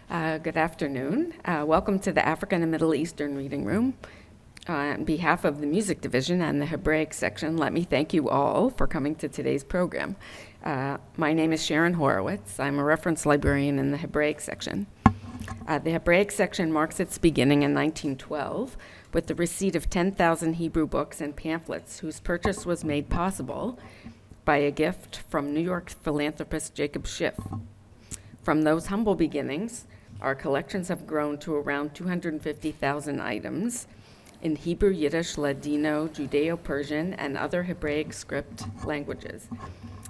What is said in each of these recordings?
Good afternoon. Welcome to the African and Middle Eastern Reading Room. On behalf of the Music Division and the Hebraic section, let me thank you all for coming to today's program. My name is Sharon Horowitz. I'm a reference librarian in the Hebraic section. The Hebraic section marks its beginning in 1912 with the receipt of 10,000 Hebrew books and pamphlets whose purchase was made possible by a gift from New York philanthropist Jacob Schiff. From those humble beginnings, our collections have grown to around 250,000 items in Hebrew, Yiddish, Ladino, Judeo-Persian, and other Hebraic script languages.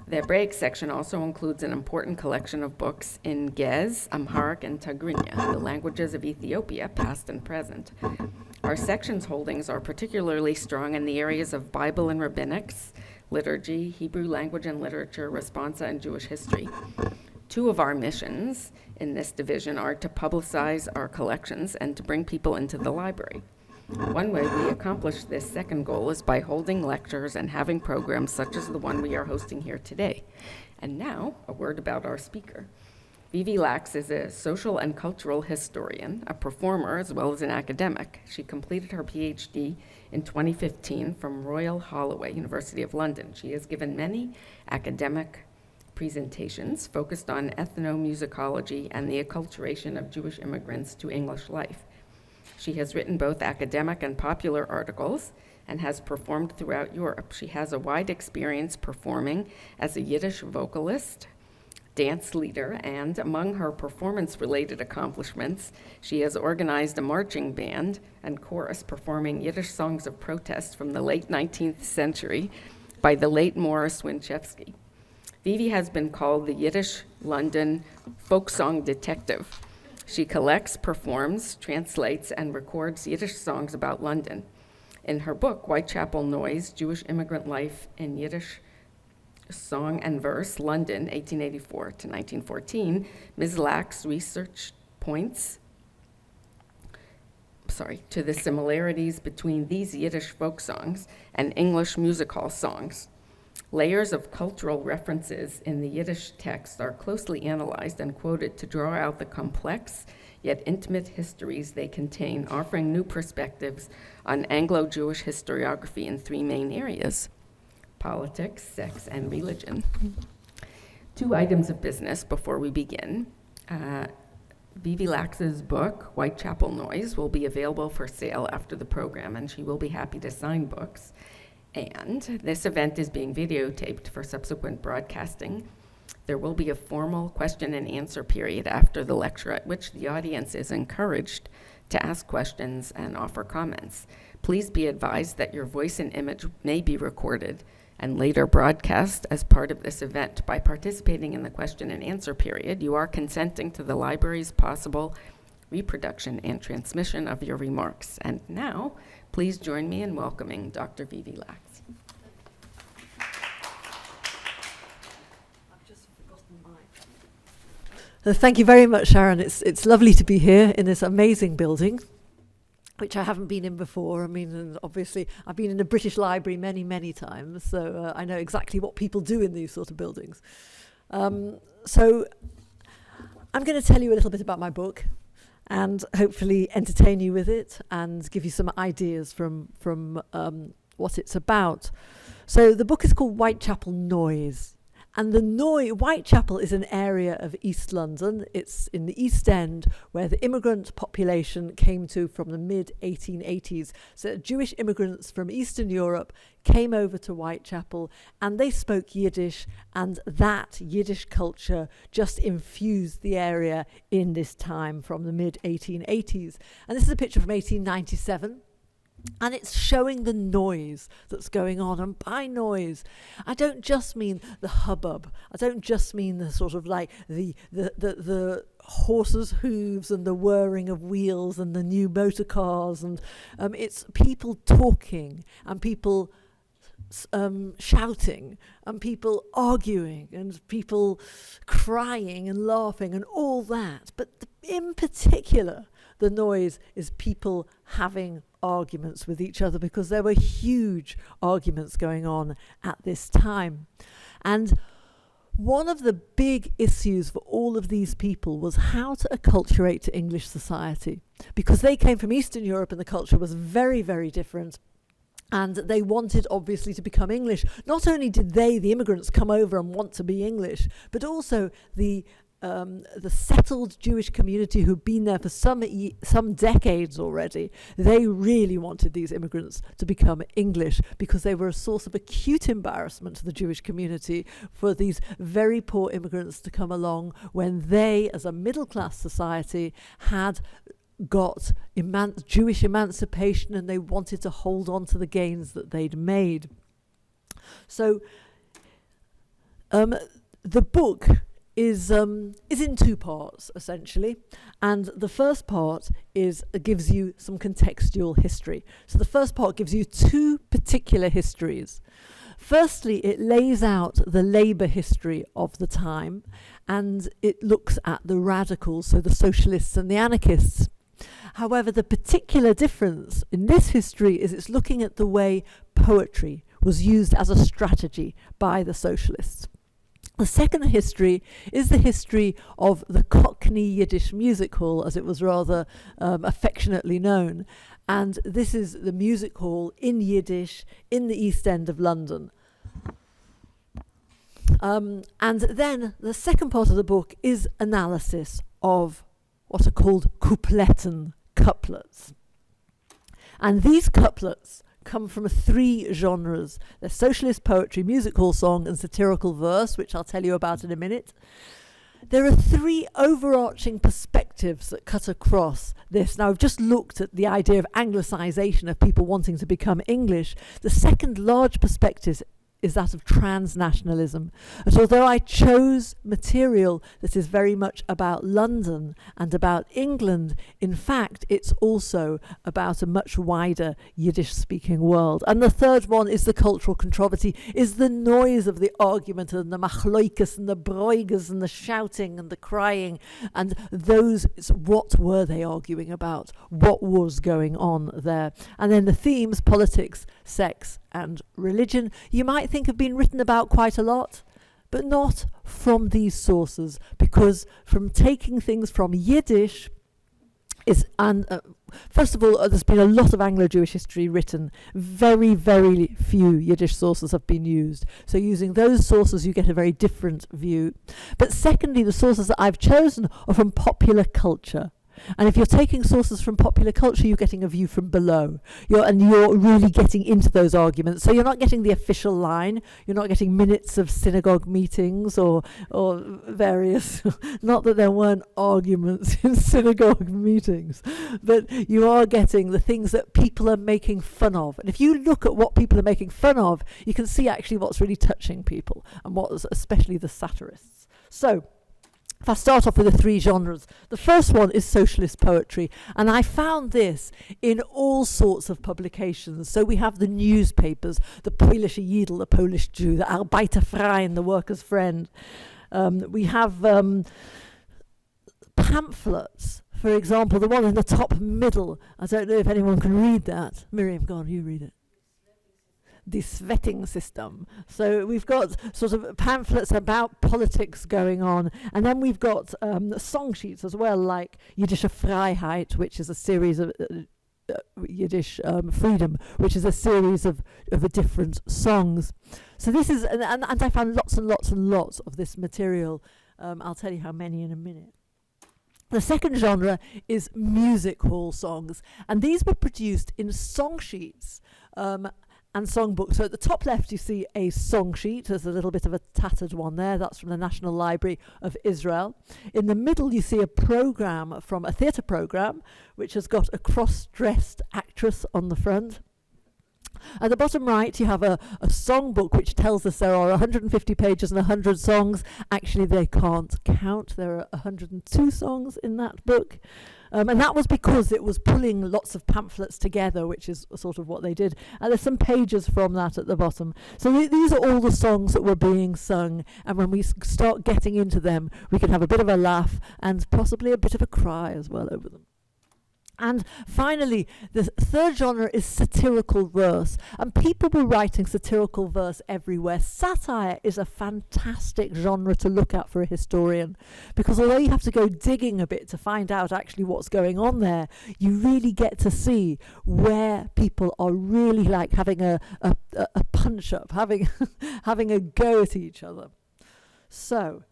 The Hebraic section also includes an important collection of books in Gez, Amharic, and Tigrinya, the languages of Ethiopia, past and present. Our section's holdings are particularly strong in the areas of Bible and rabbinics, liturgy, Hebrew language and literature, responsa, and Jewish history. Two of our missions in this division are to publicize our collections and to bring people into the library. One way we accomplish this second goal is by holding lectures and having programs such as the one we are hosting here today. And now, a word about our speaker. Vivi Lachs is a social and cultural historian, a performer, as well as an academic. She completed her PhD in 2015 from Royal Holloway, University of London. She has given many academic presentations focused on ethnomusicology and the acculturation of Jewish immigrants to English life. She has written both academic and popular articles and has performed throughout Europe. She has a wide experience performing as a Yiddish vocalist, dance leader, and among her performance-related accomplishments, she has organized a marching band and chorus performing Yiddish songs of protest from the late 19th century by the late Morris Winchevsky. Vivi has been called the Yiddish London folk song detective. She collects, performs, translates, and records Yiddish songs about London. In her book, Whitechapel Noise, Jewish Immigrant Life in Yiddish Song and Verse, London, 1884 to 1914, Ms. Lachs research points to the similarities between these Yiddish folk songs and English music hall songs. Layers of cultural references in the Yiddish text are closely analyzed and quoted to draw out the complex yet intimate histories they contain, offering new perspectives on Anglo-Jewish historiography in three main areas: politics, sex, and religion. Two items of business before we begin. Vivi Lachs's book, Whitechapel Noise, will be available for sale after the program, and she will be happy to sign books. And this event is being videotaped for subsequent broadcasting. There will be a formal question and answer period after the lecture at which the audience is encouraged to ask questions and offer comments. Please be advised that your voice and image may be recorded and later broadcast as part of this event. By participating in the question and answer period, you are consenting to the library's possible reproduction and transmission of your remarks. And now, please join me in welcoming Dr. Vivi Lachs. Thank you very much, Sharon. It's lovely to be here in this amazing building, which I haven't been in before. I mean, and obviously, I've been in the British Library many, many times, so I know exactly what people do in these sort of buildings. So I'm going to tell you a little bit about my book and hopefully entertain you with it and give you some ideas from what it's about. So the book is called Whitechapel Noise. And Whitechapel is an area of East London. It's in the East End where the immigrant population came to from the mid-1880s. So Jewish immigrants from Eastern Europe came over to Whitechapel and they spoke Yiddish, and that Yiddish culture just infused the area in this time from the mid-1880s. And this is a picture from 1897. And it's showing the noise that's going on. And by noise, I don't just mean the hubbub. I don't just mean the sort of like the horses' hooves and the whirring of wheels and the new motor cars. And it's people talking and people shouting and people arguing and people crying and laughing and all that. But in particular, the noise is people having arguments with each other, because there were huge arguments going on at this time. And One of the big issues for all of these people was how to acculturate to English society, because they came from Eastern Europe and the culture was very, very different. And they wanted, obviously, to become English. Not only did they, the immigrants, come over and want to be English, but also the settled Jewish community who'd been there for some decades already. They really wanted these immigrants to become English because they were a source of acute embarrassment to the Jewish community for these very poor immigrants to come along when they, as a middle-class society, had got Jewish emancipation and they wanted to hold on to the gains that they'd made. So the book is in two parts, essentially. And the first part gives you some contextual history. So the first part gives you two particular histories. Firstly, it lays out the labour history of the time, and it looks at the radicals, so the socialists and the anarchists. However, the particular difference in this history is it's looking at the way poetry was used as a strategy by the socialists. The second history is the history of the Cockney Yiddish Music Hall, as it was rather affectionately known. And this is the music hall in Yiddish in the East End of London. And then the second part of the book is analysis of what are called coupletten, couplets. And these couplets come from three genres. They're socialist poetry, music hall song, and satirical verse, which I'll tell you about in a minute. There are three overarching perspectives that cut across this. Now, I've just looked at the idea of Anglicization, of people wanting to become English. The second large perspective is that of transnationalism. And although I chose material that is very much about London and about England, in fact, it's also about a much wider Yiddish-speaking world. And the third one is the cultural controversy, is the noise of the argument and the machloikas and the broigas and the shouting and the crying. And what were they arguing about? What was going on there? And then the themes, politics, sex, and religion, you might think have been written about quite a lot, but not from these sources, because from taking things from Yiddish first of all, there's been a lot of Anglo-Jewish history written. Very, very few Yiddish sources have been used. So using those sources, you get a very different view. But secondly, the sources that I've chosen are from popular culture. And if you're taking sources from popular culture, you're getting a view from below. You're really getting into those arguments. So you're not getting the official line. You're not getting minutes of synagogue meetings or various, not that there weren't arguments in synagogue meetings, but you are getting the things that people are making fun of. And if you look at what people are making fun of, you can see actually what's really touching people, and especially the satirists. So, if I start off with the three genres, the first one is socialist poetry, and I found this in all sorts of publications. So we have the newspapers, the Polish Yidel, the Polish Jew, the Arbeiterverein, the Workers' Friend. We have pamphlets, for example, the one in the top middle. I don't know if anyone can read that. Miriam, go on, you read it. The sweating system. So we've got sort of pamphlets about politics going on, and then we've got song sheets as well, like Jiddische Freiheit, which is a series of Yiddish freedom, which is a series of different songs. So this is, and I found lots and lots and lots of this material. I'll tell you how many in a minute. The second genre is music hall songs, and these were produced in song sheets and songbooks. So at the top left you see a song sheet. There's a little bit of a tattered one there. That's from the National Library of Israel. In the middle you see a program from a theatre program, which has got a cross-dressed actress on the front. At the bottom right, you have a songbook which tells us there are 150 pages and 100 songs. Actually, they can't count. There are 102 songs in that book. And that was because it was pulling lots of pamphlets together, which is sort of what they did. And there's some pages from that at the bottom. So these are all the songs that were being sung. And when we start getting into them, we can have a bit of a laugh and possibly a bit of a cry as well over them. And finally, the third genre is satirical verse. And people were writing satirical verse everywhere. Satire is a fantastic genre to look at for a historian, because although you have to go digging a bit to find out actually what's going on there, you really get to see where people are really like having a punch up, having having a go at each other. So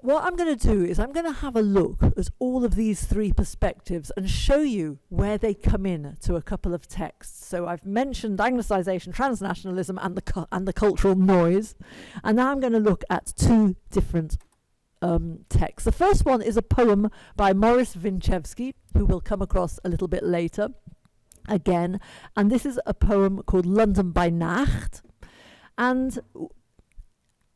what I'm going to do is I'm going to have a look at all of these three perspectives and show you where they come in to a couple of texts. So I've mentioned Anglicization, transnationalism, and the cultural noise. And now I'm going to look at two different texts. The first one is a poem by Morris Winchevsky, who we'll come across a little bit later again. And this is a poem called London by Nacht. And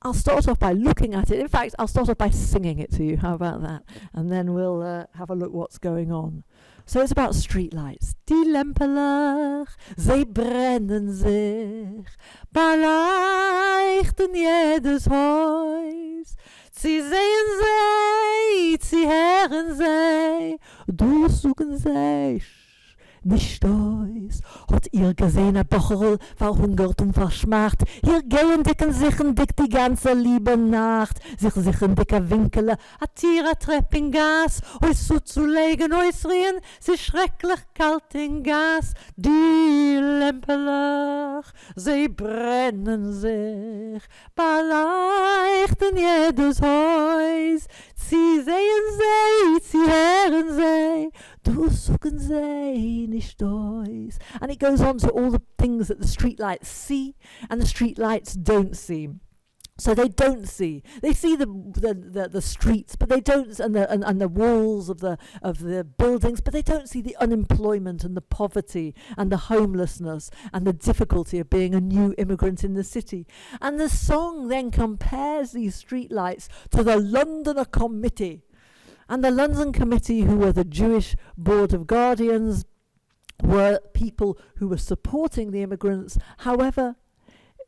I'll start off by looking at it. In fact, I'll start off by singing it to you. How about that? And then we'll have a look what's going on. So it's about streetlights. Die Lempeler, sie brennen sich, beleuchten jedes Haus. Sie sehen sie, sie hören sie, durchsuchen sich. Nicht aus, hat ihr gesehen, ein Bocherl, verhungert und verschmacht. Hier gehen dicken sichen dick die ganze liebe Nacht. Sichen dicker Winkel, a Tier, a Trepp in Gas. Ois zuzulegen, ois rien, sie schrecklich kalt in Gas. Die Lempeler, sie brennen sich, beleuchten jedes Haus. Sie sehen sie hören sie, durchsuchen sie nicht aus. And it goes on to all the things that the streetlights see and the streetlights don't see. So they don't see. They see the streets, but they don't, and the walls of the buildings, but they don't see the unemployment and the poverty and the homelessness and the difficulty of being a new immigrant in the city. And the song then compares these streetlights to the Londoner Committee. And the London Committee, who were the Jewish Board of Guardians, were people who were supporting the immigrants. However,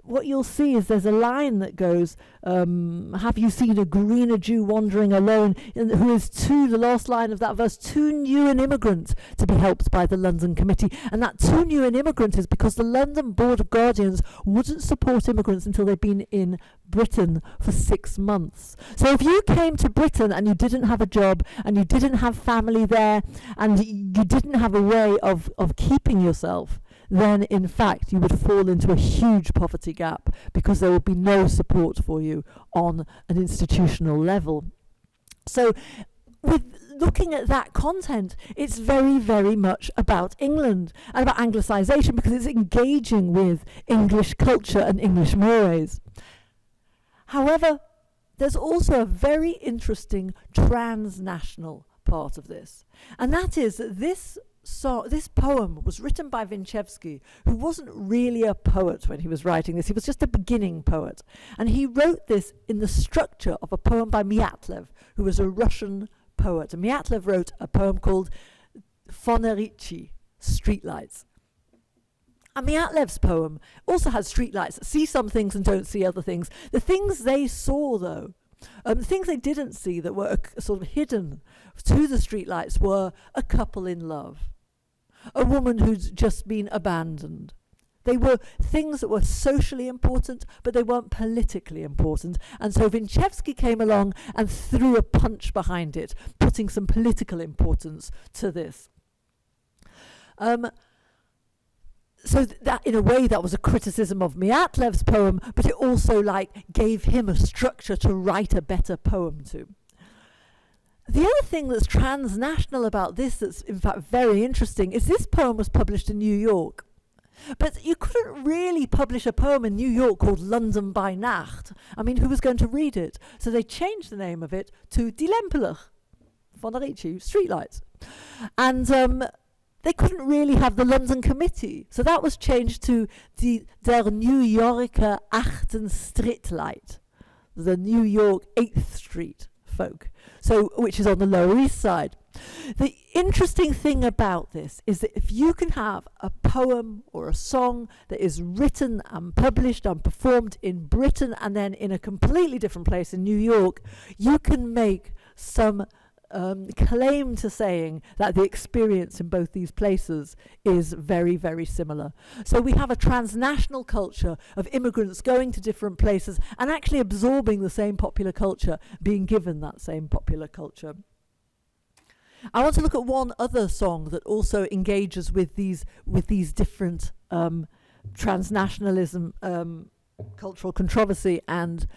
what you'll see is there's a line that goes, have you seen a greener Jew wandering alone, who is the last line of that verse, too new an immigrant to be helped by the London Committee. And that too new an immigrant is because the London Board of Guardians wouldn't support immigrants until they'd been in Britain for 6 months. So if you came to Britain and you didn't have a job and you didn't have family there and you didn't have a way of keeping yourself, then in fact you would fall into a huge poverty gap because there would be no support for you on an institutional level. So with looking at that content, it's very, very much about England and about Anglicization because it's engaging with English culture and English mores. However, there's also a very interesting transnational part of this, and that is that this poem was written by Winchevsky, who wasn't really a poet when he was writing this. He was just a beginning poet. And he wrote this in the structure of a poem by Myatlev, who was a Russian poet. And Myatlev wrote a poem called Fonerici, Streetlights. And Myatlev's poem also has streetlights that see some things and don't see other things. The things they saw, though, the things they didn't see that were sort of hidden to the streetlights were a couple in love, a woman who's just been abandoned. They were things that were socially important, but they weren't politically important. And so Winchevsky came along and threw a punch behind it, putting some political importance to this. So that, in a way, that was a criticism of Myatlev's poem, but it also gave him a structure to write a better poem to. The other thing that's transnational about this, that's in fact very interesting, is this poem was published in New York. But you couldn't really publish a poem in New York called London by Nacht. I mean, who was going to read it? So they changed the name of it to Die Lempeler, Fonerici, Streetlights. And they couldn't really have the London Committee. So that was changed to Der New Yorker Achten Streetlight, the New York 8th Street folk, which is on the Lower East Side. The interesting thing about this is that if you can have a poem or a song that is written and published and performed in Britain and then in a completely different place in New York, you can make some claim to saying that the experience in both these places is very, very similar. So we have a transnational culture of immigrants going to different places and actually absorbing the same popular culture, being given that same popular culture. I want to look at one other song that also engages with these different transnationalism, cultural controversy, and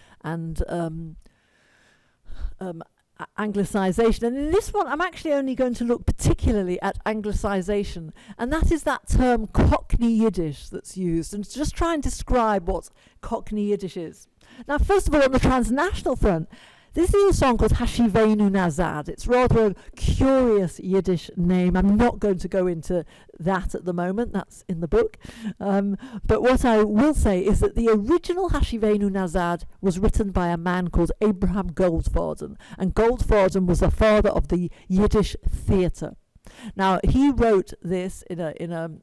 Anglicization. And in this one, I'm actually only going to look particularly at Anglicization, and that is that term Cockney Yiddish that's used, and just try and describe what Cockney Yiddish is. Now, first of all, on the transnational front, this is a song called Hashivenu Nazad. It's rather a curious Yiddish name. I'm not going to go into that at the moment. That's in the book. But what I will say is that the original Hashivenu Nazad was written by a man called Abram Margolin. And Margolin was the father of the Yiddish theatre. Now, he wrote this in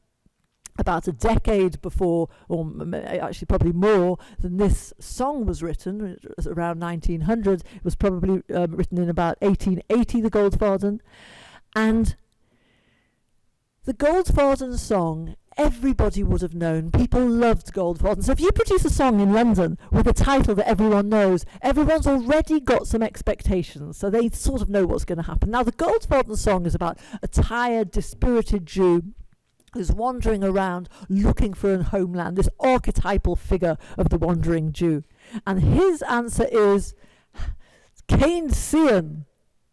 about a decade before, or actually probably more than this song was written. It was around 1900. It was probably written in about 1880, the Goldfaden. And the Goldfaden song, everybody would have known. People loved Goldfaden. So if you produce a song in London with a title that everyone knows, everyone's already got some expectations, so they sort of know what's going to happen. Now, the Goldfaden song is about a tired, dispirited Jew who's wandering around looking for a homeland, this archetypal figure of the wandering Jew. And his answer is, Kain Sion,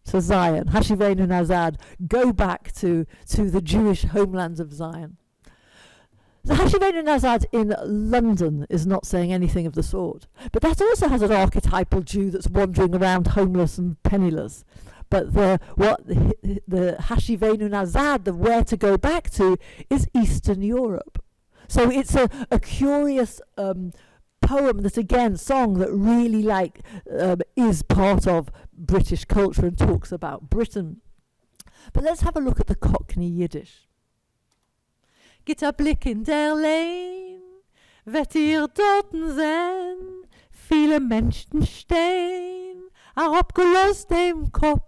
to Zion, Hashivenu Nazad, go back to the Jewish homelands of Zion. The Hashivenu Nazad in London is not saying anything of the sort. But that also has an archetypal Jew that's wandering around homeless and penniless. But the Hashivenu Nazad, the where to go back to, is Eastern Europe. So it's a curious poem that, again, song that really is part of British culture and talks about Britain. But let's have a look at the Cockney Yiddish. Geht a Blick in der Lane, wird ihr dorten sehen, viele Menschen stehen, abgelost im Kopf.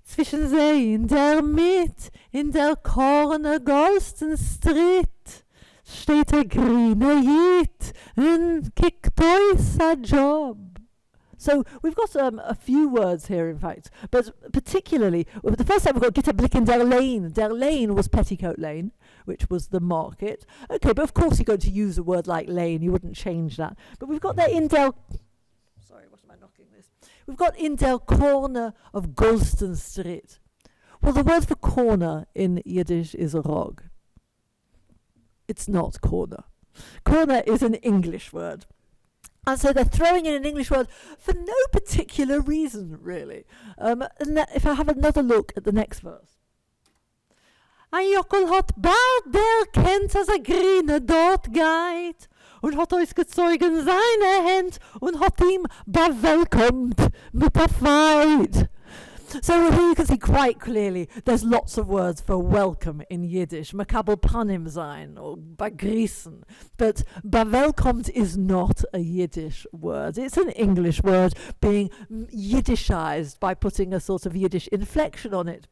Zwischen sie in der Mitte, in der Corner Golsten Street, steht der grüne Jid und kickt euch a job. So we've got a few words here, in fact, but particularly, the first time we've got Get a Blick in der Lane. Der Lane was Petticoat Lane, which was the market. Okay, but of course you're going to use a word like lane, you wouldn't change that. But we've got there in der... Sorry, what am I knocking this? We've got in der corner of Golston Street. Well, the word for corner in Yiddish is rog. It's not corner. Corner is an English word. And so they're throwing in an English word for no particular reason, really. And if I have another look at the next verse. Ein Jockel hat bald der kennt, as a grine dort geht, und hat ausgezogen seine Hand und hat ihm bewelkomt mit der Fight. So here you can see quite clearly there's lots of words for welcome in Yiddish. Makabel panim sein or begrüßen. But bewelkomt is not a Yiddish word. It's an English word being Yiddishized by putting a sort of Yiddish inflection on it.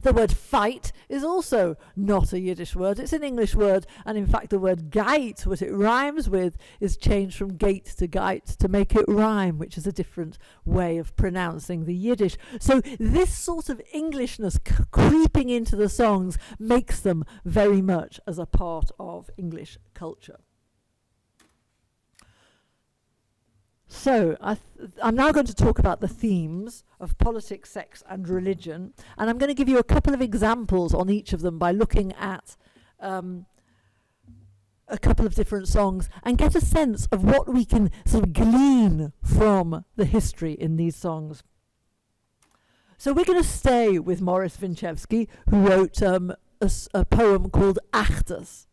The word fight is also not a Yiddish word. It's an English word, and in fact the word geit, what it rhymes with, is changed from gate to geit to make it rhyme, which is a different way of pronouncing the Yiddish. So this sort of Englishness creeping into the songs makes them very much as a part of English culture. So I'm now going to talk about the themes of politics, sex and religion, and I'm going to give you a couple of examples on each of them by looking at a couple of different songs and get a sense of what we can sort of glean from the history in these songs. So we're going to stay with Morris Winchevsky, who wrote a poem called Achtes.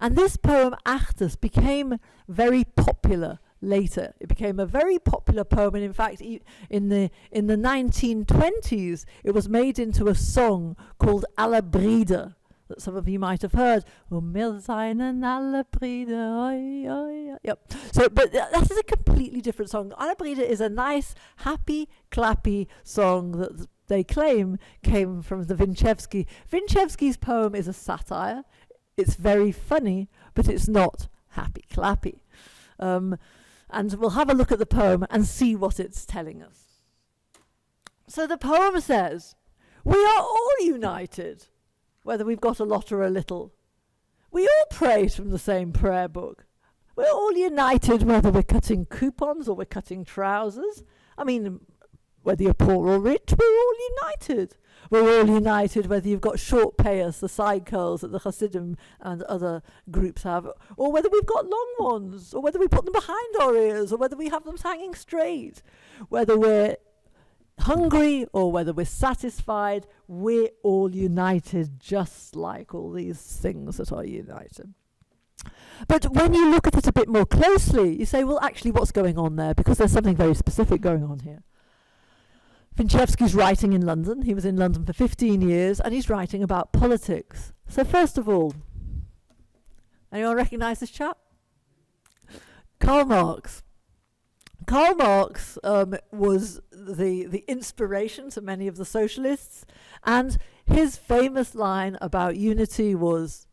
And this poem, Achtes, became very popular later. It became a very popular poem, and in fact in the 1920s it was made into a song called Alle Brüder, that some of you might have heard. Wir seien alle Brüder, oi, oi, oi. Yep. So, but that is a completely different song. Alle Brüder is a nice, happy, clappy song that they claim came from the Winchevsky. Winchevsky's poem is a satire. It's very funny, but it's not happy, clappy. And we'll have a look at the poem and see what it's telling us. So the poem says, we are all united, whether we've got a lot or a little. We all pray from the same prayer book. We're all united whether we're cutting coupons or we're cutting trousers. I mean, whether you're poor or rich, we're all united. We're all united whether you've got short payas, the side curls that the Hasidim and other groups have, or whether we've got long ones, or whether we put them behind our ears, or whether we have them hanging straight. Whether we're hungry or whether we're satisfied, we're all united, just like all these things that are united. But when you look at it a bit more closely, you say, well, actually, what's going on there? Because there's something very specific going on here. Winchevsky's writing in London. He was in London for 15 years, and he's writing about politics. So first of all, anyone recognise this chap? Karl Marx. Karl Marx was the inspiration to many of the socialists, and his famous line about unity was,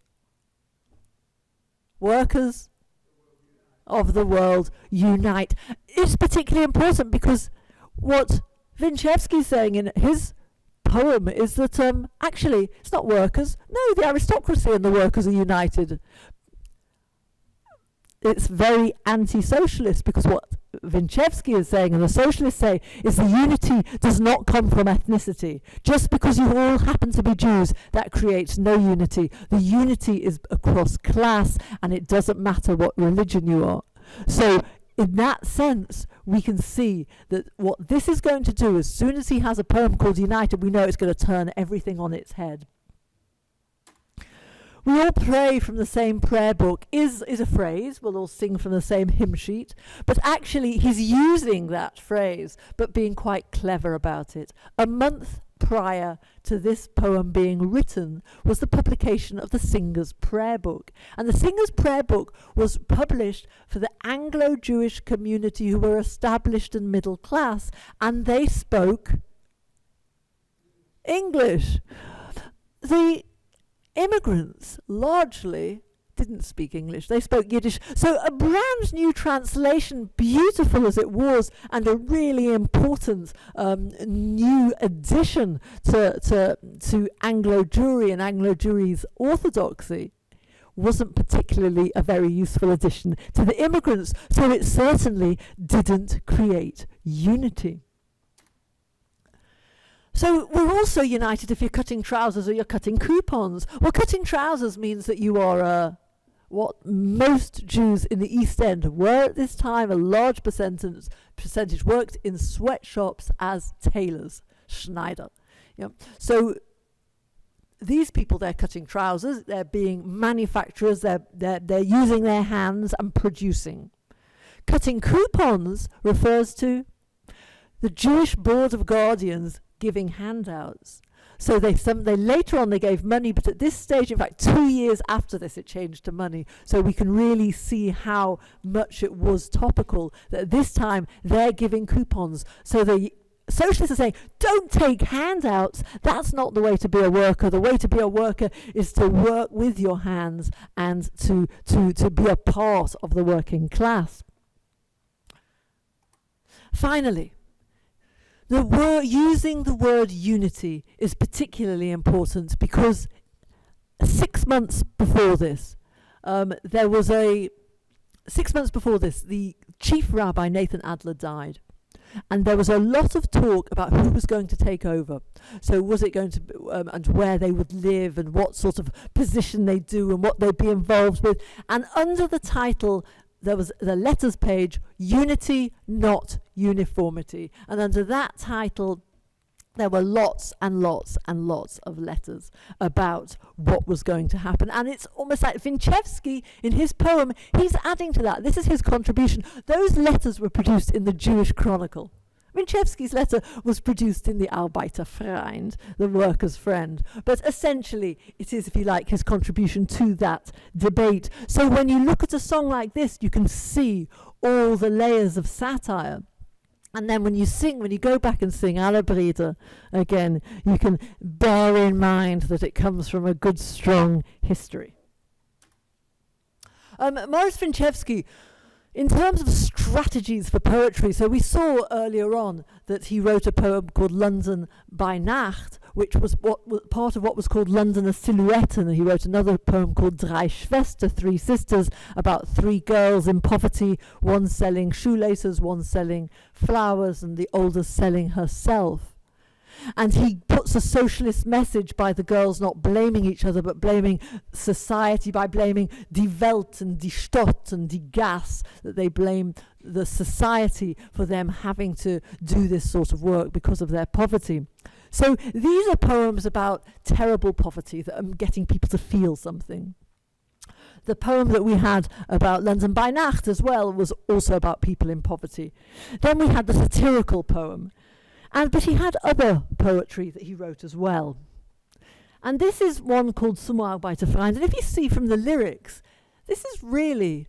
workers of the world unite. It's particularly important because what Winchevsky's saying in his poem is that actually it's not workers. No, the aristocracy and the workers are united. It's very anti-socialist because what Winchevsky is saying and the socialists say is the unity does not come from ethnicity. Just because you all happen to be Jews, that creates no unity. The unity is across class, and it doesn't matter what religion you are. So in that sense, we can see that what this is going to do, as soon as he has a poem called United, we know it's going to turn everything on its head. We all pray from the same prayer book is a phrase. We'll all sing from the same hymn sheet. But actually, he's using that phrase, but being quite clever about it. A month prior to this poem being written was the publication of the Singer's Prayer Book. And the Singer's Prayer Book was published for the Anglo-Jewish community who were established and middle class, and they spoke English. The immigrants largely didn't speak English. They spoke Yiddish. So a brand new translation, beautiful as it was, and a really important new addition to Anglo-Jewry and Anglo-Jewry's orthodoxy, wasn't particularly a very useful addition to the immigrants. So it certainly didn't create unity. So we're also united if you're cutting trousers or you're cutting coupons. Well, cutting trousers means that you are what most Jews in the East End were at this time. A large percentage worked in sweatshops as tailors, Schneider. Yep. So these people, they're cutting trousers, they're being manufacturers, they're using their hands and producing. Cutting coupons refers to the Jewish Board of Guardians giving handouts. So they later on they gave money, but at this stage, in fact 2 years after this, it changed to money. So we can really see how much it was topical that at this time they're giving coupons. So the socialists are saying, don't take handouts. That's not the way to be a worker. The way to be a worker is to work with your hands and to be a part of the working class. Finally, using the word unity is particularly important because 6 months before this, the chief rabbi Nathan Adler died. And there was a lot of talk about who was going to take over. So was it going to be, and where they would live and what sort of position they'd do and what they'd be involved with. And under the title, there was the letters page, Unity, Not Uniformity. And under that title, there were lots and lots and lots of letters about what was going to happen. And it's almost like Winchevsky, in his poem, he's adding to that. This is his contribution. Those letters were produced in the Jewish Chronicle. Winchevsky's letter was produced in the Arbeiterfreund, the workers' friend, but essentially it is, if you like, his contribution to that debate. So when you look at a song like this, you can see all the layers of satire. And then when you go back and sing Alle Brüder again, you can bear in mind that it comes from a good, strong history. Morris Winchevsky, in terms of strategies for poetry, so we saw earlier on that he wrote a poem called London by Nacht, which was part of what was called London a Silhouette, and he wrote another poem called Drei Schwester, Three Sisters, about three girls in poverty, one selling shoelaces, one selling flowers, and the oldest selling herself. And he puts a socialist message by the girls not blaming each other, but blaming society, by blaming die Welt and die Stadt and die Gas, that they blame the society for them having to do this sort of work because of their poverty. So these are poems about terrible poverty that are getting people to feel something. The poem that we had about London by Nacht as well was also about people in poverty. Then we had the satirical poem. But he had other poetry that he wrote as well. And this is one called Zum Arbeiterfreund. And if you see from the lyrics, this is really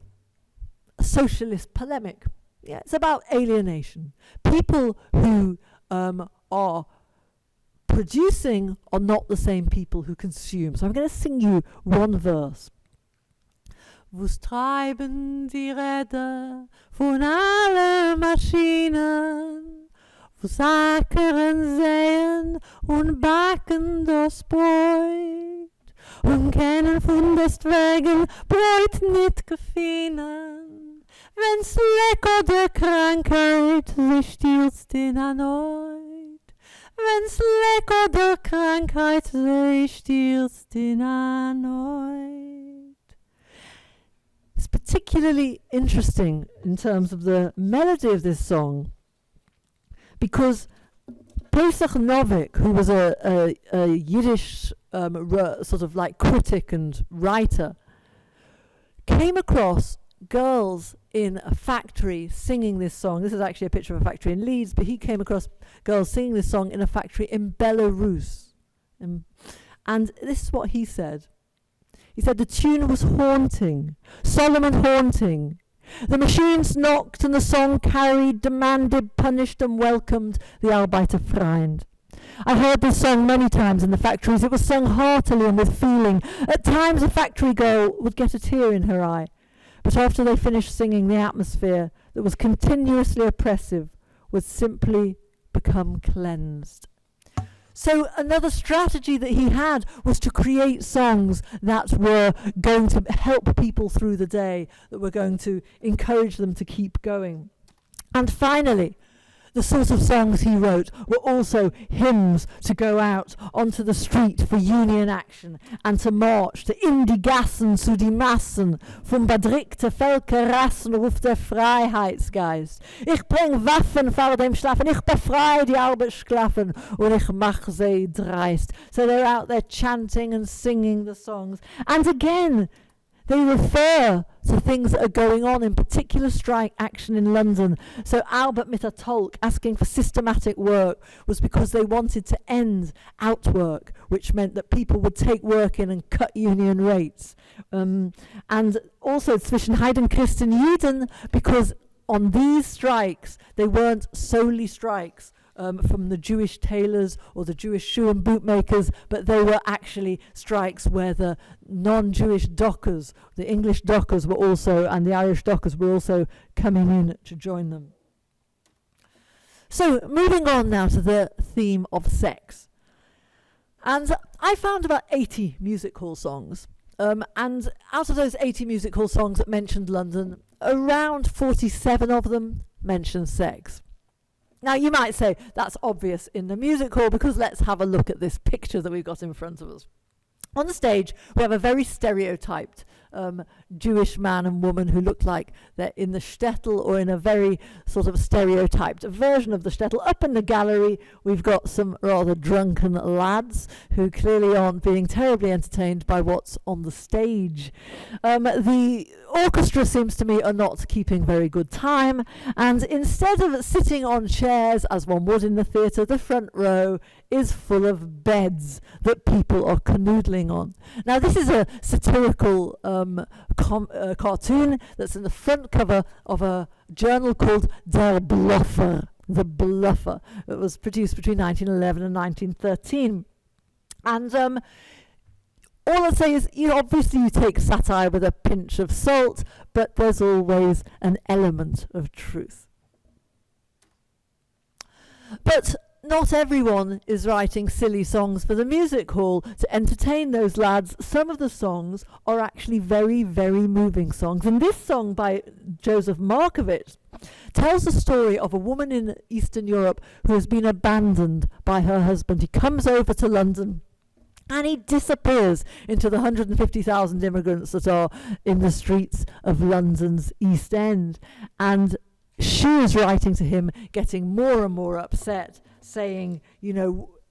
a socialist polemic. Yeah, it's about alienation. People who are producing are not the same people who consume. So I'm going to sing you one verse. Was treiben die Räder von allen Maschinen? Sackeren säen und backen das Brot und kennen von deswegen Brot nicht gefinnen. Wenn's lecker der Krankheit sich stürzt in erneut. Wenn's lecker der Krankheit sich stürzt in erneut. It's particularly interesting in terms of the melody of this song, because Parsifal Norvik, who was a Yiddish sort of like critic and writer, came across girls in a factory singing this song. This is actually a picture of a factory in Leeds, but he came across girls singing this song in a factory in Belarus. And this is what he said. He said the tune was haunting, solemn and haunting. The machines knocked and the song carried, demanded, punished and welcomed the Arbeiterfreund. I heard this song many times in the factories. It was sung heartily and with feeling. At times a factory girl would get a tear in her eye. But after they finished singing, the atmosphere that was continuously oppressive would simply become cleansed. So another strategy that he had was to create songs that were going to help people through the day, that were going to encourage them to keep going. And finally, the sort of songs he wrote were also hymns to go out onto the street for union action and to march to in die Gassen zu die Massen, vom bedrückte Völkerrassen ruft der Freiheitsgeist. Ich bring Waffen vor dem Schlafen, ich befreie die Arbeitssklaven und ich mach sie dreist. So they're out there chanting and singing the songs. And again, they refer to things that are going on, in particular strike action in London. So Albert mit a Tolk asking for systematic work was because they wanted to end outwork, which meant that people would take work in and cut union rates. And also zwischen Heiden, Christen, Juden, because on these strikes, they weren't solely strikes from the Jewish tailors or the Jewish shoe and boot makers, but they were actually strikes where the non-Jewish dockers, the English dockers were also, and the Irish dockers were also coming in to join them. So moving on now to the theme of sex. And I found about 80 music hall songs. And out of those 80 music hall songs that mentioned London, around 47 of them mention sex. Now, you might say that's obvious in the music hall, because let's have a look at this picture that we've got in front of us. On the stage, we have a very stereotyped Jewish man and woman who look like they're in the shtetl or in a very sort of stereotyped version of the shtetl. Up in the gallery, we've got some rather drunken lads who clearly aren't being terribly entertained by what's on the stage. The orchestra seems to me are not keeping very good time, and instead of sitting on chairs as one would in the theatre, the front row is full of beds that people are canoodling on. Now this is a satirical cartoon that's in the front cover of a journal called Der Bluffer, The Bluffer. It was produced between 1911 and 1913. And all I'd say is, obviously you take satire with a pinch of salt, but there's always an element of truth. But not everyone is writing silly songs for the music hall to entertain those lads. Some of the songs are actually very, very moving songs. And this song by Josef Mark tells the story of a woman in Eastern Europe who has been abandoned by her husband. He comes over to London and he disappears into the 150,000 immigrants that are in the streets of London's East End. And she is writing to him, getting more and more upset, saying,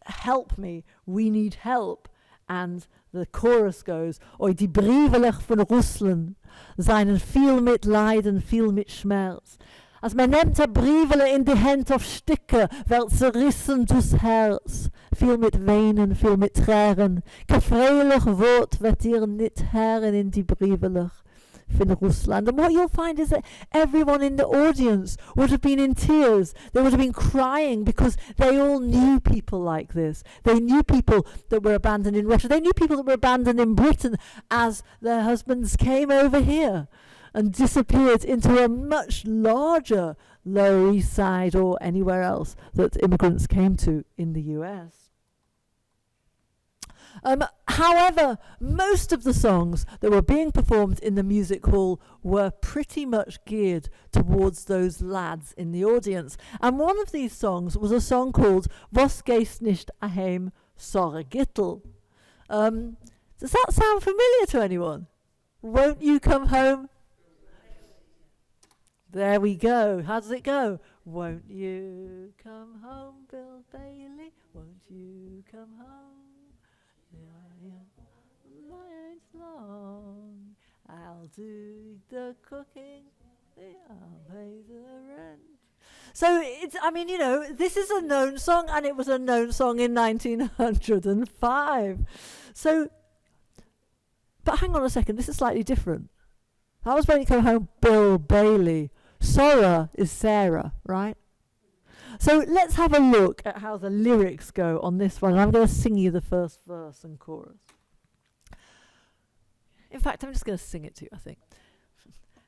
help me, we need help. And the chorus goes, Oi die Brievelech von Russland, seinen viel mit Leiden, viel mit Schmerz. Als men neemt a Brievele in de hand of Stikke, werd zerrissen dus Herz. Viel mit Weinen, viel mit Tränen. Kein freilich Wort wird ihr nicht hören in die Brievelech von Russland. And what you'll find is that everyone in the audience would have been in tears. They would have been crying because they all knew people like this. They knew people that were abandoned in Russia. They knew people that were abandoned in Britain as their husbands came over here and disappeared into a much larger Lower East Side or anywhere else that immigrants came to in the US. However, most of the songs that were being performed in the music hall were pretty much geared towards those lads in the audience. And one of these songs was a song called Was geist nicht aheim, Sorge Gittel. Does that sound familiar to anyone? Won't you come home? There we go. How does it go? Won't you come home, Bill Bailey? Won't you come home? Nights long. I'll do the cooking. I'll pay the rent. So this is a known song, and it was a known song in 1905. So, but hang on a second, this is slightly different. That was When You Come Home, Bill Bailey. Sora is Sarah, right? So let's have a look at how the lyrics go on this one. I'm going to sing you the first verse and chorus. In fact, I'm just going to sing it to you, I think.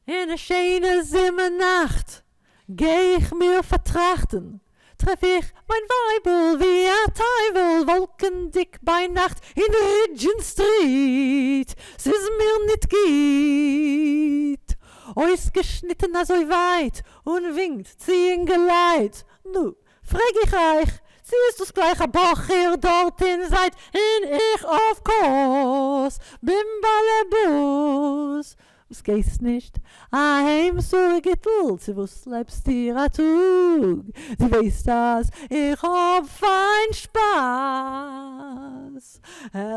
In a schöne Zimmernacht geh ich mir vertrachten, treff ich mein Weibel wie a Teufel, wolkendick bei Nacht in Regent Street. Es ist mir nicht geht, ois geschnitten also weit und winkt sie in Geleit. Nu, frag ich euch, sie ist das gleiche Bach ihr dorthin seid, und ich auf Kurs, bim Ballebus. Was geht's nicht? Heim so Gittel, sie wuss lebst dir a Tug. Sie weiß das, ich hab fein Spaß.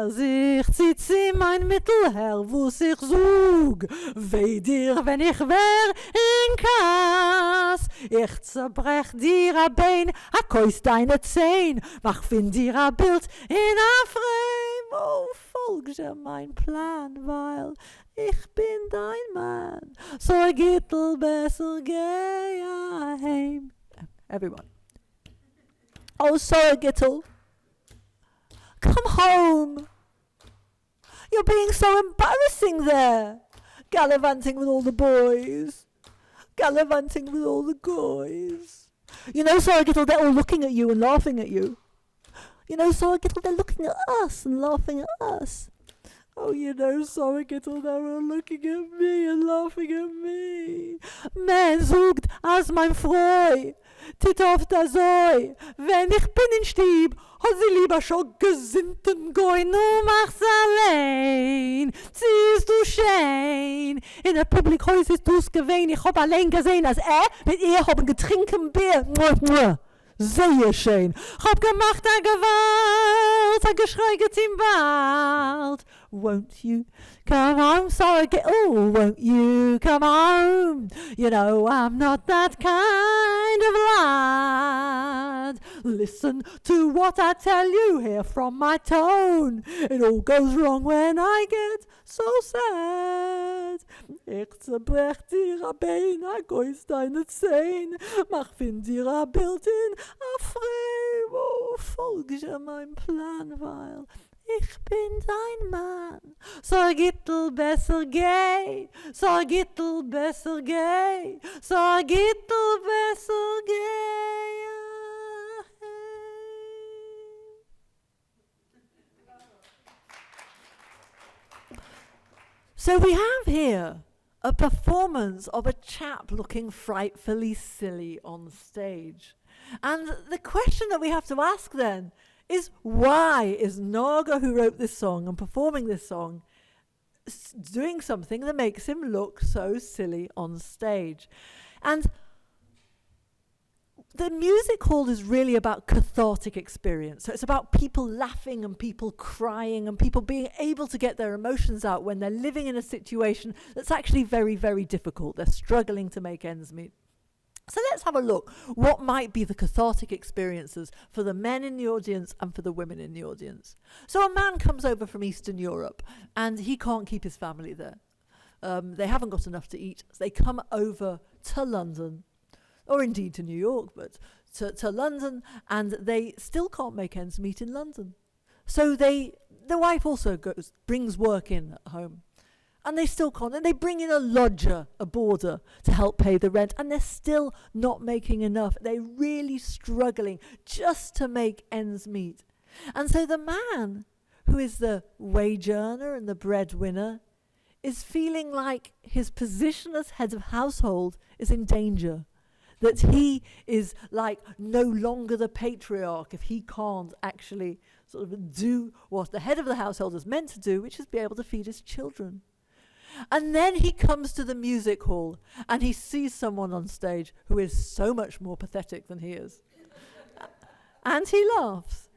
Sich zieht sie mein Mittel her, wuss ich sug. Weh dir, wenn ich wär in Kass. Ich zerbrech dir a Bein, a keus deine Zehn. Mach find dir a Bild in a Frame. Oh, folg dir mein Plan, weil ich bin dein Mann, so Gittel besser geh heim. Everyone. Oh, sorry, Gittel. Come home. You're being so embarrassing there. Gallivanting with all the boys. Gallivanting with all the guys. You know, sorry, Gittel, they're all looking at you and laughing at you. You know, sorry, Gittel, they're looking at us and laughing at us. Oh, you know, sorry, Gittel, they were looking at me and laughing at me. Man sucht als mein Freu, tit auf der Zoi. Wenn ich bin in Stieb, hat sie lieber schon gesinnten Goi, nu mach's allein. Ziehst du geschehen. In der Publikhaus ist du's gewesen, ich hab allein gesehen, als mit ihr haben getrinken Bier. Sehr schön. Hab gemacht a Gewalt, a Geschrei geht im Wald. Won't you come home? Sorry, won't you come home? You know I'm not that kind of lad. Listen to what I tell you here from my tone. It all goes wrong when I get so sad. Ich zerbrech dir a Bein, a gois deine Zehn, mach von dir a Bild in a Frame. Oh, folge mein Plan, weil ich bin dein Mann. Sag it'll besser geh, sag it'll besser geh, sag it'll besser geh. So we have here a performance of a chap looking frightfully silly on stage. And the question that we have to ask then is, why is Naga, who wrote this song and performing this song, doing something that makes him look so silly on stage? And the music hall is really about cathartic experience. So it's about people laughing and people crying and people being able to get their emotions out when they're living in a situation that's actually very, very difficult. They're struggling to make ends meet. So let's have a look. What might be the cathartic experiences for the men in the audience and for the women in the audience? So a man comes over from Eastern Europe and he can't keep his family there. They haven't got enough to eat. So they come over to London, or indeed to New York, but to London, and they still can't make ends meet in London. So the wife also brings work in at home. And they still can't. And they bring in a lodger, a boarder, to help pay the rent. And they're still not making enough. They're really struggling just to make ends meet. And so the man, who is the wage earner and the breadwinner, is feeling like his position as head of household is in danger. That he is like no longer the patriarch if he can't actually sort of do what the head of the household is meant to do, which is be able to feed his children. And then he comes to the music hall and he sees someone on stage who is so much more pathetic than he is. And he laughs.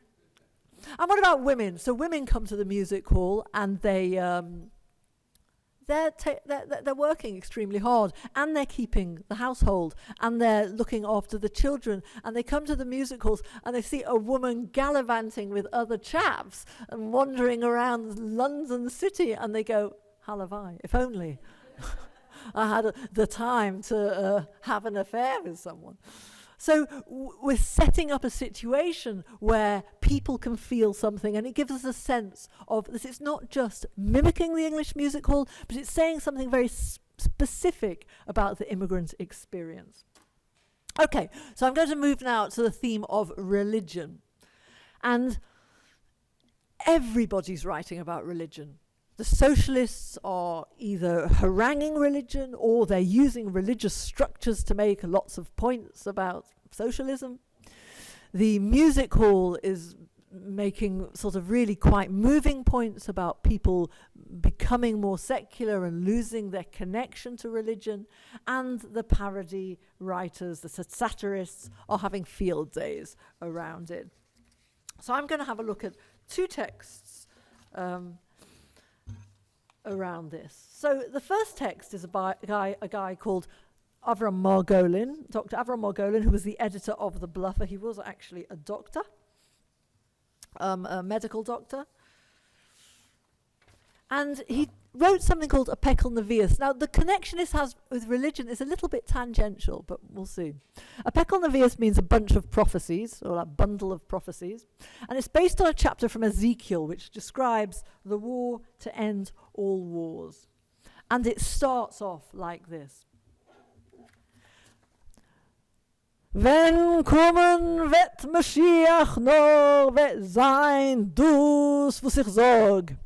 And what about women? So women come to the music hall and they're working extremely hard, and they're keeping the household, and they're looking after the children, and they come to the music halls and they see a woman gallivanting with other chaps and wandering around London city, and they go, "Halavai, if only I had the time to have an affair with someone." So we're setting up a situation where people can feel something, and it gives us a sense of this. It's not just mimicking the English music hall, but it's saying something very specific about the immigrant experience. Okay, so I'm going to move now to the theme of religion. And everybody's writing about religion. The socialists are either haranguing religion or they're using religious structures to make lots of points about socialism. The music hall is making sort of really quite moving points about people becoming more secular and losing their connection to religion. And the parody writers, the satirists, are having field days around it. So I'm going to have a look at two texts around this. So the first text is a guy called Abram Margolin, Dr. Abram Margolin, who was the editor of the Bluffer. He was actually a doctor, a medical doctor. And he wrote something called a Pekel Nevius. Now, the connection this has with religion is a little bit tangential, but we'll see. A Pekel Nevius means a bunch of prophecies, or a bundle of prophecies. And it's based on a chapter from Ezekiel, which describes the war to end all wars. And it starts off like this. Wenn kommen wird Mashiach nur wird sein dus, was ich sag.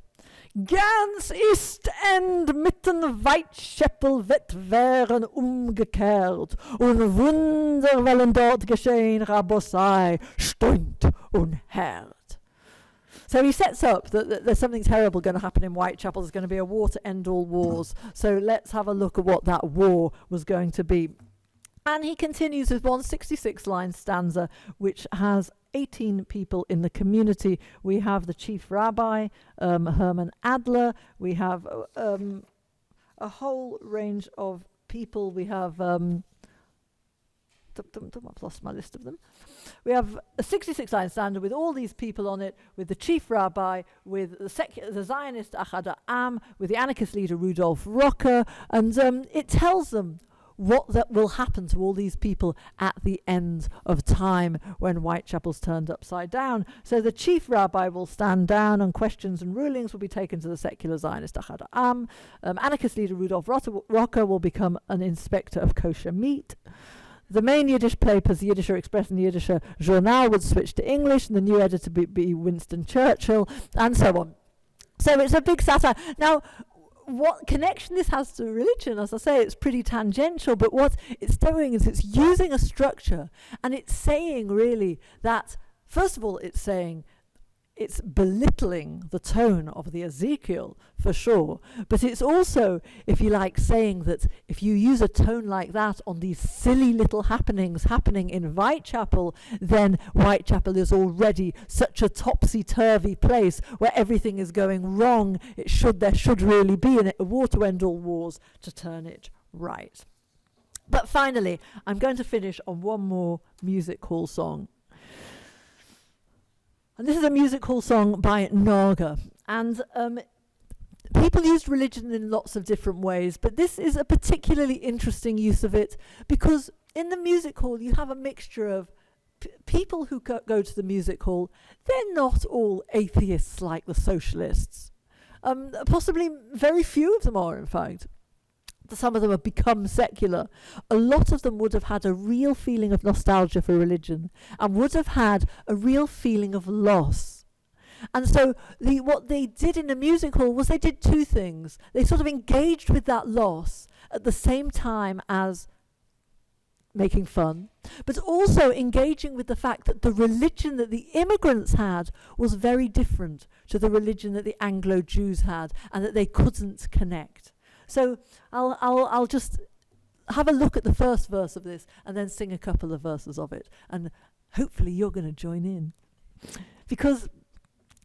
Ganz EastEnders mitten Whitechapel wird werden umgekehrt und Wunder wollen dort geschehen, Rabbosai, Stund und Herd. So he sets up that there's something terrible going to happen in Whitechapel. There's going to be a war to end all wars. So let's have a look at what that war was going to be. And he continues with 166-line stanza, which has 18 people in the community. We have the chief rabbi, Herman Adler. We have a whole range of people. We have... I've lost my list of them. We have a 66-line stanza with all these people on it, with the chief rabbi, with the Zionist Achad Am, with the anarchist leader Rudolf Rocker, and it tells them what that will happen to all these people at the end of time when Whitechapel's turned upside down. So the chief rabbi will stand down and questions and rulings will be taken to the secular Zionist Achad Am. Anarchist leader Rudolf Rocker will become an inspector of kosher meat. The main Yiddish papers, the Yiddischer Express and the Yiddischer Journal, would switch to English, and the new editor be Winston Churchill, and so on. So it's a big satire. Now, what connection this has to religion, as I say, it's pretty tangential, but what it's doing is it's using a structure, and it's saying really that, first of all, it's belittling the tone of the Ezekiel, for sure. But it's also, if you like, saying that if you use a tone like that on these silly little happenings happening in Whitechapel, then Whitechapel is already such a topsy-turvy place where everything is going wrong. There should really be a war to end all wars to turn it right. But finally, I'm going to finish on one more music hall song. And this is a music hall song by Naga. And people used religion in lots of different ways, but this is a particularly interesting use of it because in the music hall you have a mixture of people who go to the music hall. They're not all atheists like the socialists. Possibly very few of them are, in fact. Some of them have become secular. A lot of them would have had a real feeling of nostalgia for religion and would have had a real feeling of loss. And so what they did in the music hall was they did two things. They sort of engaged with that loss at the same time as making fun, but also engaging with the fact that the religion that the immigrants had was very different to the religion that the Anglo-Jews had, and that they couldn't connect. So I'll just have a look at the first verse of this and then sing a couple of verses of it, and hopefully you're going to join in. Because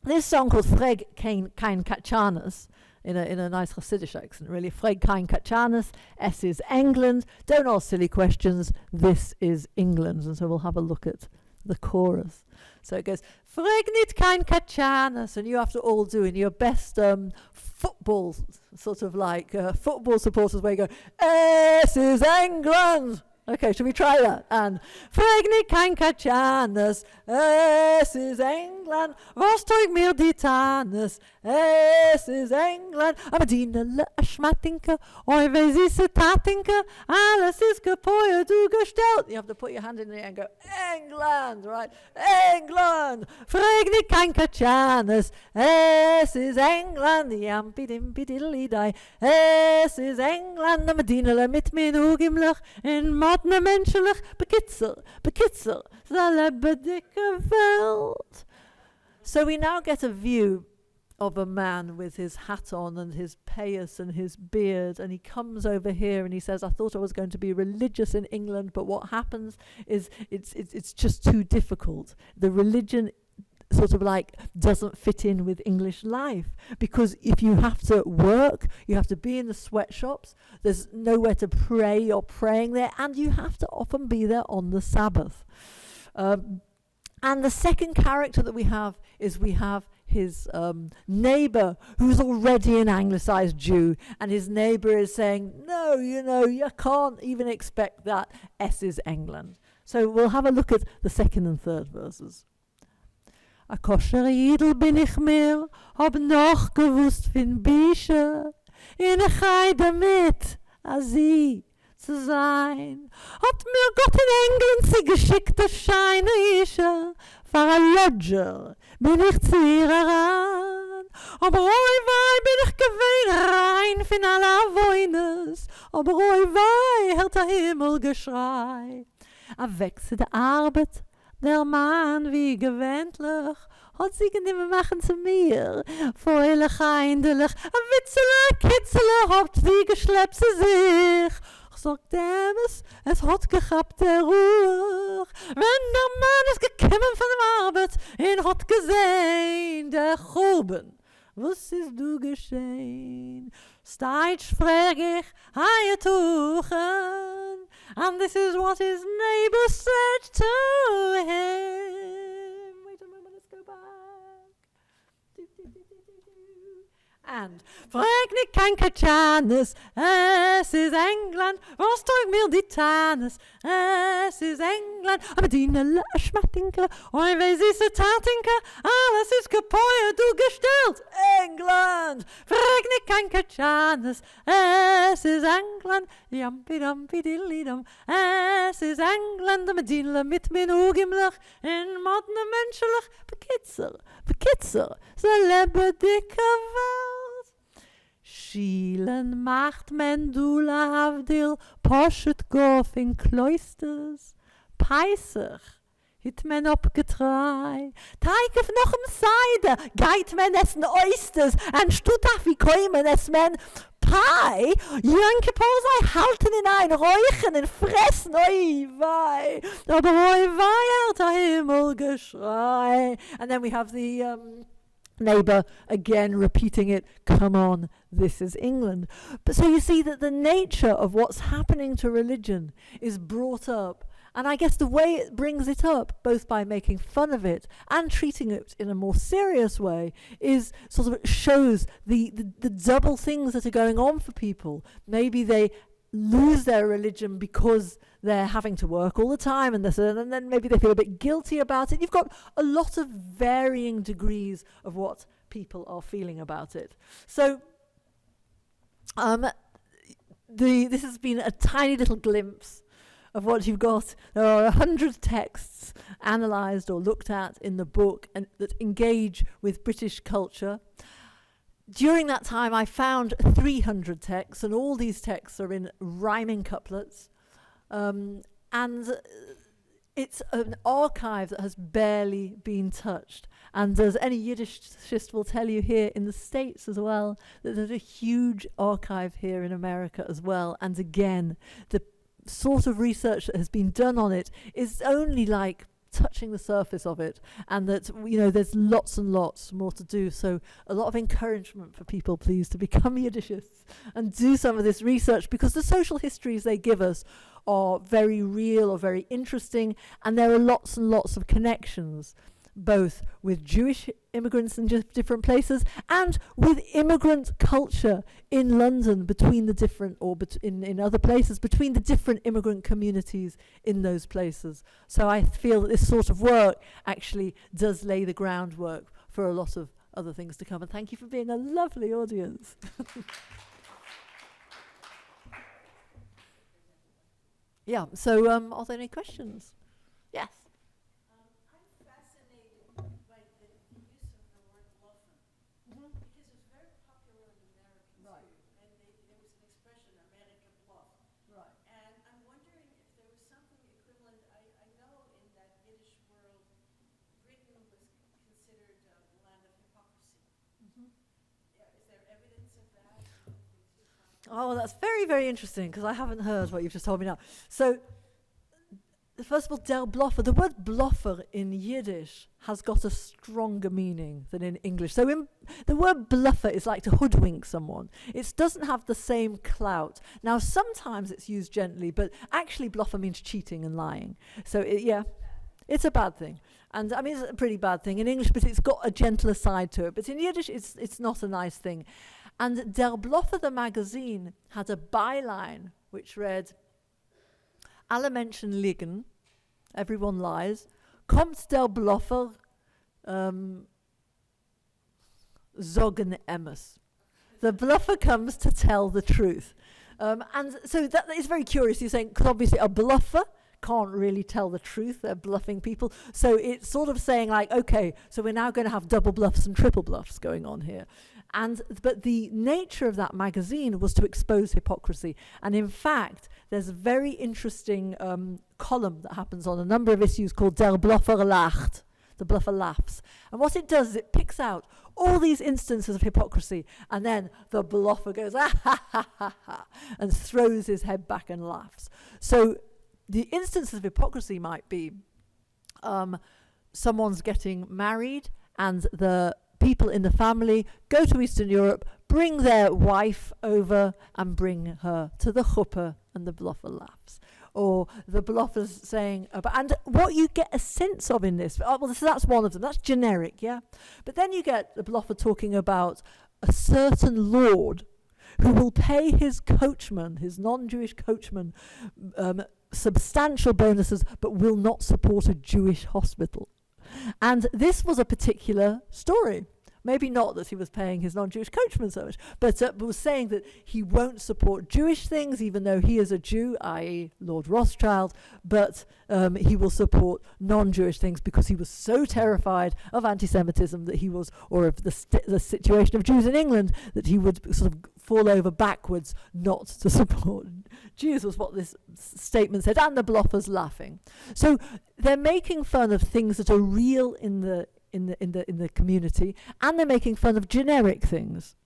this song called Frag kein Katjanis, in a nice Hasidic accent really, Frag kein Katjanis, S is England, don't ask silly questions, this is England. And so we'll have a look at the chorus. So it goes, Frag nit kein Katjanis, and you have to all do in your best football, sort of like football supporters where you go, this is England. Okay, shall we try that? And Frag nit kein Katjanis, es is England, was teugt mir die Tannes, es is England, aber dienele a Schmattinke, oi wei süße Tatinke, alles ist gepoiert du gestellt. You have to put your hand in the air and go, England, right? England, Frag nit kein Katjanis, es is England, yampi dimpi diddly die, es is England, aber dienele mit mir nug im Loch, in modne menschlich, bekitzel, zalebedicke Welt. So we now get a view of a man with his hat on and his payas and his beard, and he comes over here and he says, I thought I was going to be religious in England, but what happens is it's just too difficult. The religion sort of like doesn't fit in with English life, because if you have to work, you have to be in the sweatshops, there's nowhere to pray, you're praying there, and you have to often be there on the Sabbath. And the second character that we have is his neighbor, who's already an anglicized Jew, and his neighbor is saying, no, you can't even expect that, S is England. So we'll have a look at the second and third verses. A kosher Jidl bin ich mehr, hab noch gewusst fin Bische, in a chai damit, a sie zu sein. Hat mir Gott in England sie geschickt, a scheine Ische, for a lodger bin ich zu ihr heran. Aber oi wei bin ich gewähn rein fin alla Woines, aber oi wei hört der Himmel geschrei. A wechsel der Arbeit, der Mann wie gewöhnlich hat sie genommen machen zu mir. Freulich, eindelijk, ein Witzele, Kitzele, hat sie geschleppt zu sich. Ich sag dem es hat gehabt der Ruhe. Wenn der Mann ist gekommen von der Arbeit, ihn hat gesehen, der Chuben. Was ist du geschehen? Steitsch frag ich, haie tuchen, and this is what his neighbor said to him. Wait a moment, let's go back. And frag nicht kein Katjanis, es ist England, was trägt mir die Tannis, es ist England, aber die Nelle Schmattinke, oi wei süße Tatinke, alles ist gepoiert, du gestellt, England, frag nicht kein Katjanis, es ist England, jampi dillidum, es ist England, aber die Nelle mit mir ugimlich, in modne menschlich, bekitzer, so lebendige Welt. Schielen macht Mendula Havdil, Poshet gof in Kloisters, Peisach, hit men opgetrei, Teig auf noch im Seide, geit men essen Oysters, an Stuttach wie kommen es men Pie, Janke Posei halten in ein, räuchen in fressen, oi wei, aber oi wei, der Himmelgeschrei. And then we have the neighbor again repeating it, come on, this is England. But so you see that the nature of what's happening to religion is brought up. And I guess the way it brings it up, both by making fun of it and treating it in a more serious way, is sort of shows the double things that are going on for people. Maybe they lose their religion because they're having to work all the time, and then maybe they feel a bit guilty about it. You've got a lot of varying degrees of what people are feeling about it. So this has been a tiny little glimpse of what you've got. There are 100 texts analysed or looked at in the book and that engage with British culture. During that time, I found 300 texts, and all these texts are in rhyming couplets. And it's an archive that has barely been touched. And as any Yiddishist will tell you here in the States as well, that there's a huge archive here in America as well. And again, the sort of research that has been done on it is only like touching the surface of it, and that, you know, there's lots and lots more to do. So a lot of encouragement for people, please, to become Yiddishists and do some of this research, because the social histories they give us are very real or very interesting, and there are lots and lots of connections, both with Jewish immigrants in different places and with immigrant culture in London between the different, or in other places, between the different immigrant communities in those places. So I feel that this sort of work actually does lay the groundwork for a lot of other things to come. And thank you for being a lovely audience. Yeah, so are there any questions? Yes. Oh, well, that's very, very interesting, because I haven't heard what you've just told me now. So, first of all, der Bluffer. The word Bluffer in Yiddish has got a stronger meaning than in English. So the word bluffer is like to hoodwink someone. It doesn't have the same clout. Now, sometimes it's used gently, but actually bluffer means cheating and lying. So, it's a bad thing. And I mean, it's a pretty bad thing in English, but it's got a gentler side to it. But in Yiddish, it's not a nice thing. And Der Bluffer, the magazine, had a byline which read, Alle Menschen liegen, everyone lies, kommt der Bluffer, sagen Emmes. The bluffer comes to tell the truth. And so that is very curious. You're saying, because obviously a bluffer can't really tell the truth. They're bluffing people. So it's sort of saying like, okay, so we're now going to have double bluffs and triple bluffs going on here. But the nature of that magazine was to expose hypocrisy. And in fact, there's a very interesting column that happens on a number of issues called Der Bluffer lacht. the Bluffer laughs. And what it does is it picks out all these instances of hypocrisy, and then the Bluffer goes, ah, ha, ha, ha, ha, and throws his head back and laughs. So the instances of hypocrisy might be someone's getting married, and the people in the family go to Eastern Europe, bring their wife over, and bring her to the chuppah, and the Bluffer laughs. Or the Bluffer's saying about, and what you get a sense of in this, that's one of them, that's generic, yeah? But then you get the Bluffer talking about a certain lord who will pay his coachman, his non-Jewish coachman, substantial bonuses, but will not support a Jewish hospital. And this was a particular story. Maybe not that he was paying his non-Jewish coachman so much, but was saying that he won't support Jewish things, even though he is a Jew, i.e. Lord Rothschild, but he will support non-Jewish things because he was so terrified of anti-Semitism that he was, or of the situation of Jews in England, that he would sort of fall over backwards not to support Jews, was what this statement said, and the Bluffer's laughing. So they're making fun of things that are real in the community, and they're making fun of generic things.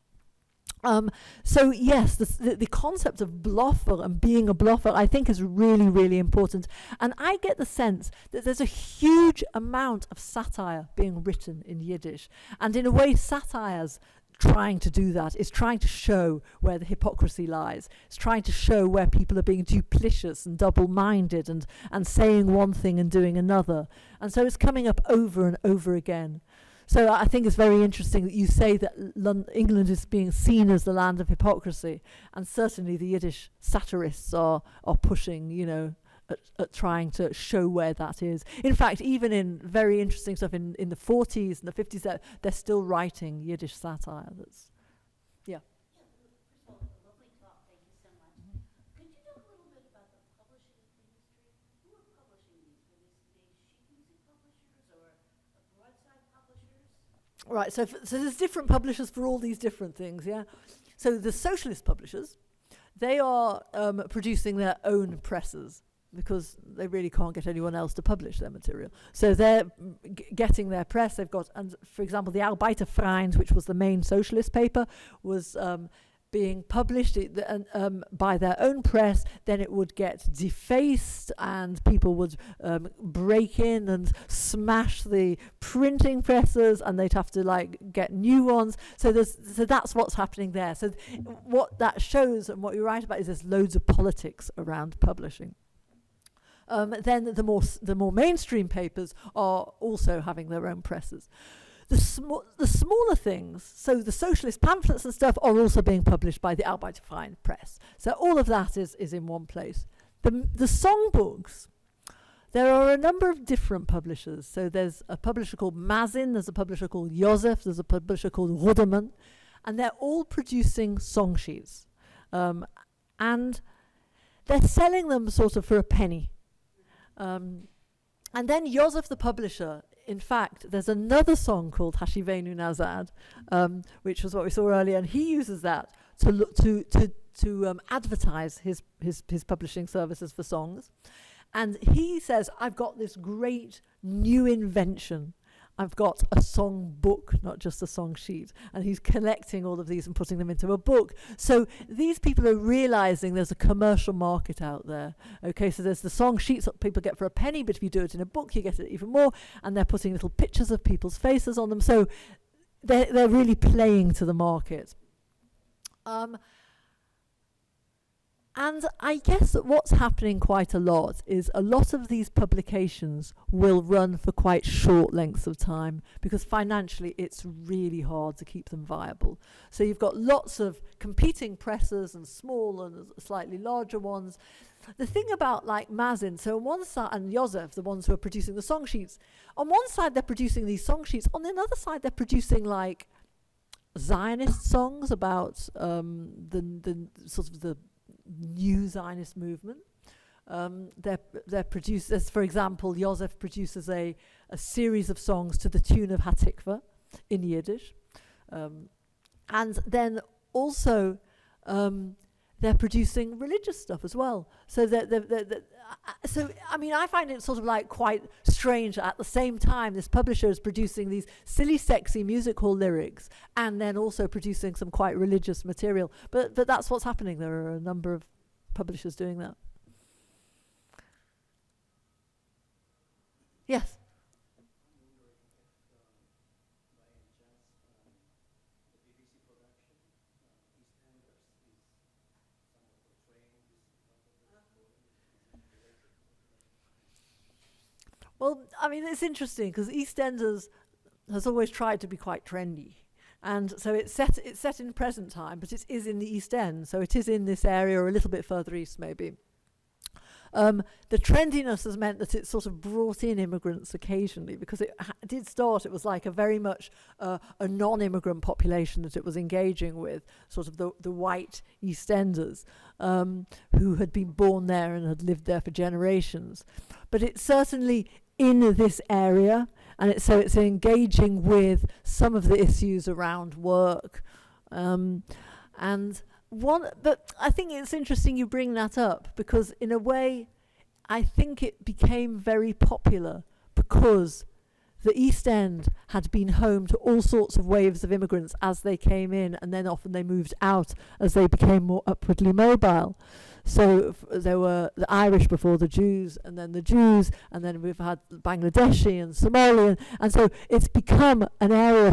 So yes, the concept of bluffer and being a bluffer, I think, is really, really important. And I get the sense that there's a huge amount of satire being written in Yiddish. And in a way, satire's trying to do that. It's trying to show where the hypocrisy lies. It's trying to show where people are being duplicitous and double-minded and saying one thing and doing another. And so it's coming up over and over again. So I think it's very interesting that you say that England is being seen as the land of hypocrisy, and certainly the Yiddish satirists are pushing, at trying to show where that is. In fact, even in very interesting stuff in the 40s and the 50s, they're still writing Yiddish satire. That's, yeah. First of all, a lovely talk. Thank you so much. Could you talk a little bit about the publishing industry? Who are publishing these? Were these sheet music publishers or broadside publishers? Right, so there's different publishers for all these different things, yeah? So the socialist publishers, they are producing their own presses, because they really can't get anyone else to publish their material. So they're getting their press. They've got, and for example, the Arbeiterfreund, which was the main socialist paper, was being published by their own press. Then it would get defaced, and people would break in and smash the printing presses, and they'd have to get new ones. So that's what's happening there. So what that shows, and what you write about, is there's loads of politics around publishing. Then the more mainstream papers are also having their own presses. The smaller things, so the socialist pamphlets and stuff, are also being published by the Arbeiterfreund press. So all of that is in one place. The songbooks, there are a number of different publishers. So there's a publisher called Mazin, there's a publisher called Josef, there's a publisher called Ruderman, and they're all producing song sheets. And they're selling them sort of for a penny. And then Josef, the publisher, in fact, there's another song called Hashivenu Nazad, which was what we saw earlier, and he uses that to advertise his publishing services for songs. And he says, I've got this great new invention. I've got a song book, not just a song sheet. And he's collecting all of these and putting them into a book. So these people are realizing there's a commercial market out there. Okay, so there's the song sheets that people get for a penny, but if you do it in a book, you get it even more. And they're putting little pictures of people's faces on them. So they're really playing to the market. And I guess that what's happening quite a lot is a lot of these publications will run for quite short lengths of time, because financially it's really hard to keep them viable. So you've got lots of competing presses, and small and slightly larger ones. The thing about Mazin, so on one side, and Josef, the ones who are producing the song sheets, on one side they're producing these song sheets, on the other side they're producing Zionist songs about the sort of the new Zionist movement. They're produced, for example, Josef produces a series of songs to the tune of Hatikva in Yiddish. And then also they're producing religious stuff as well. So I mean, I find it sort of like quite strange that at the same time this publisher is producing these silly, sexy music hall lyrics and then also producing some quite religious material. But that's what's happening. There are a number of publishers doing that. Yes. By any chance, the BBC production, EastEnders, is somewhat portraying this story? Well, I mean, it's interesting because EastEnders has always tried to be quite trendy. And so it's set in present time, but it is in the East End. So it is in this area or a little bit further east, maybe. The trendiness has meant that it sort of brought in immigrants occasionally because it did start, it was like a very much a non-immigrant population that it was engaging with, sort of the white EastEnders who had been born there and had lived there for generations. But it's certainly in this area, and so it's engaging with some of the issues around work. But I think it's interesting you bring that up because in a way I think it became very popular because the East End had been home to all sorts of waves of immigrants as they came in, and then often they moved out as they became more upwardly mobile. So there were the Irish before the Jews, and then the Jews, and then we've had Bangladeshi and Somalian, and so it's become an area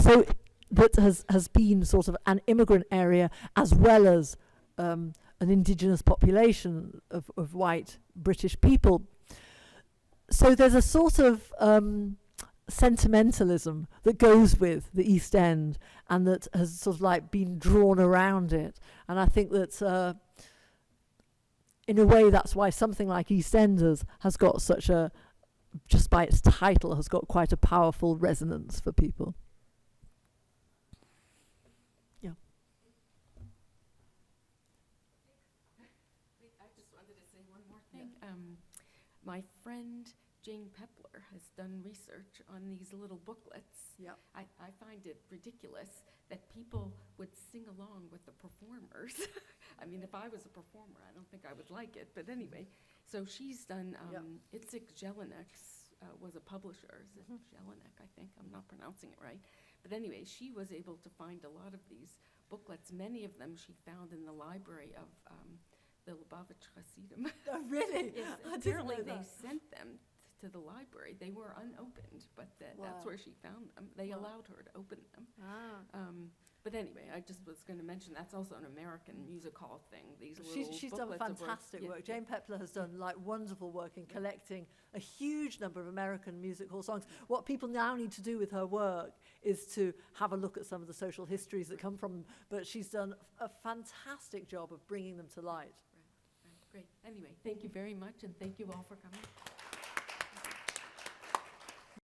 that has been sort of an immigrant area as well as an indigenous population of white British people. So there's a sort of sentimentalism that goes with the East End and that has sort of like been drawn around it. And I think that in a way that's why something like EastEnders has got such a, just by its title, has got quite a powerful resonance for people. Yeah. I just wanted to say one more thing. My friend Jane Pepler has done research on these little booklets. Yep. I find it ridiculous that people would sing along with the performers. I mean, if I was a performer, I don't think I would like it. But anyway, so she's done, Itzik Jelinek was a publisher. Is it Jelinek, I think? I'm not pronouncing it right. But anyway, she was able to find a lot of these booklets. Many of them she found in the library of the Lubavitch Hasidim. Oh, really? Yes, I didn't apparently know they that. sent them to the library. They were unopened, but that's Wow. where she found them. They allowed her to open them. But anyway, I just was going to mention that's also an American music hall thing. These little She's done booklets of fantastic words. work. Jane Pepler has done like wonderful work in collecting a huge number of American music hall songs. What people now need to do with her work is to have a look at some of the social histories that come from them. But she's done a fantastic job of bringing them to light. Right, great. Anyway, thank you very much, and thank you all for coming.